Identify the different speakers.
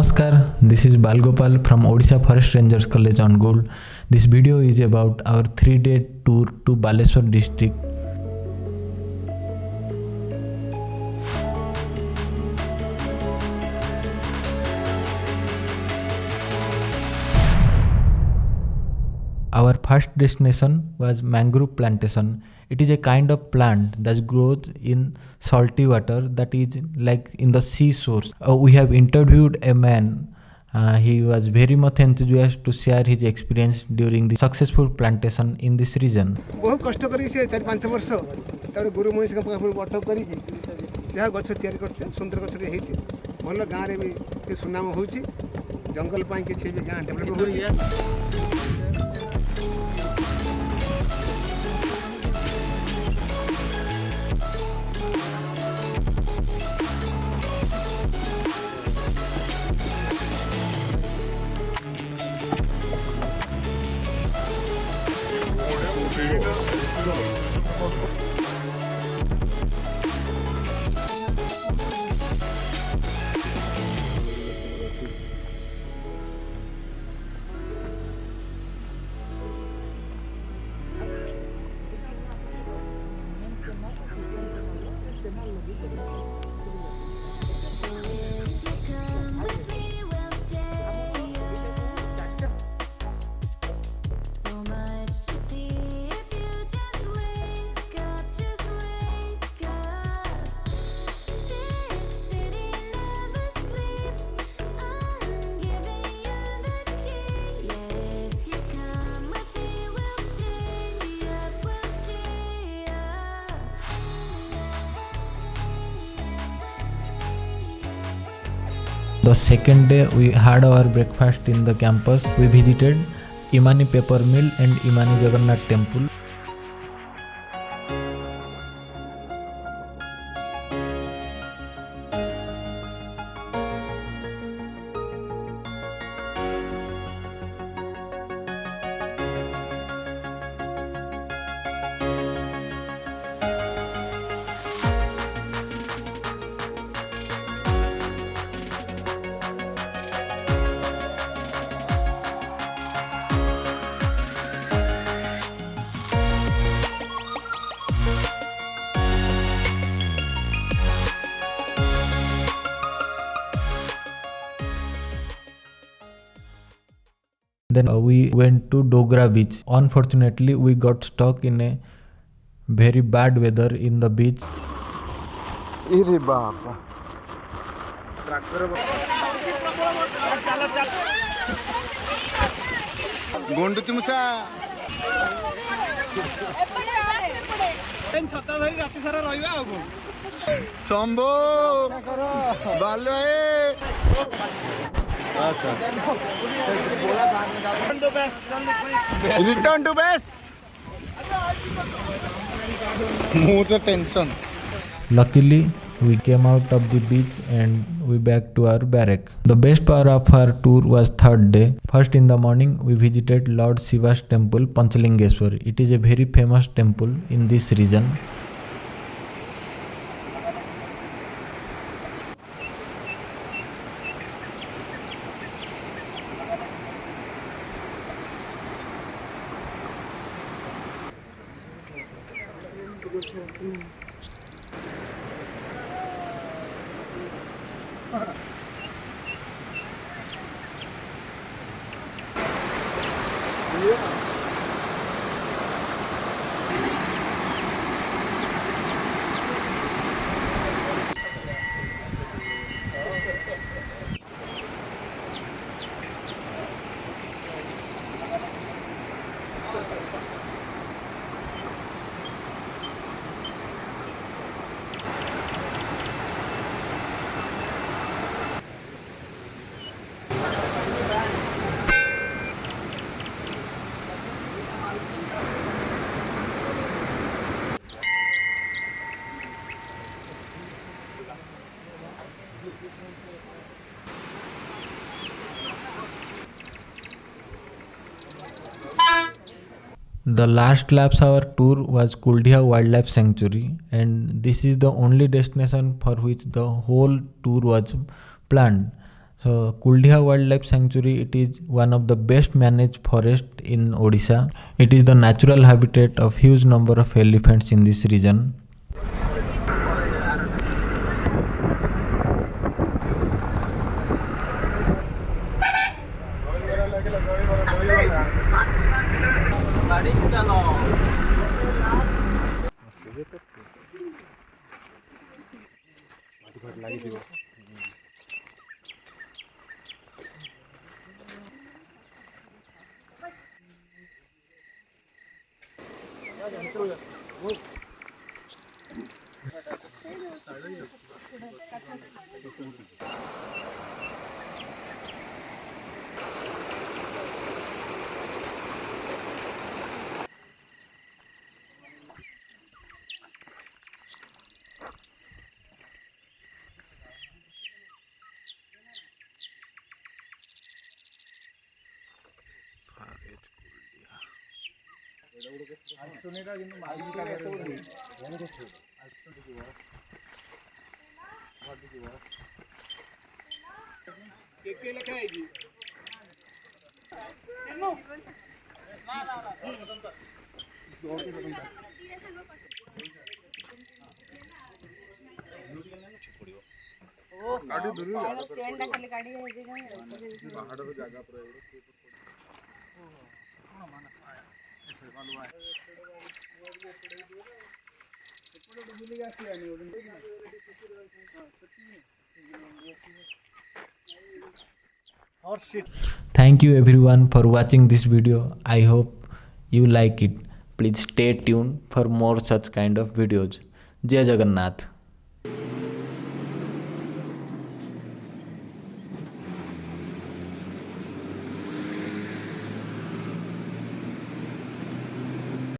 Speaker 1: Namaskar, this is Balgopal from Odisha Forest Rangers College on Gold. This video is about our 3-day tour to Baleshwar district. Our first destination was mangrove plantation. It is a kind of plant that grows in salty water, that is like in the seashores. We have interviewed a man. He was very much enthusiastic to share his experience during the successful plantation in this region.
Speaker 2: बहुत कष्ट करी से 4-5 वर्ष तार गुरु महेश का पाखर बठक करी जहाँ गछ तैयारी करते सुंदर गछटे हेछि भल गाँव रे भी सुनाम होछि जंगल पाई किछि भी गाँ डेवलप होछि।
Speaker 1: The second day we had our breakfast in the campus. We visited Imani Paper Mill and Imani Jagannath Temple. Then we went to Dogra beach. Unfortunately, we got stuck in a very bad weather in the beach.
Speaker 2: इरे बाप गोंड तुमसा छता धरी राति सारा रहिबा आगो शंभो बाल Return to base. More the tension.
Speaker 1: Luckily, we came out of the beach and we back to our barrack. The best part of our tour was third day. First in the morning, we visited Lord Shiva's temple, Panchalingeshwar. It is a very famous temple in this region. The last laps of our tour was Kuldia Wildlife Sanctuary, and this is the only destination for which the whole tour was planned. So Kuldiha Wildlife Sanctuary, it is one of the best managed forest in Odisha. It is the natural habitat of huge number of elephants in this region. Thank you everyone for watching this video. I hope you like it. Please stay tuned for more such kind of videos. Jai Jagannath.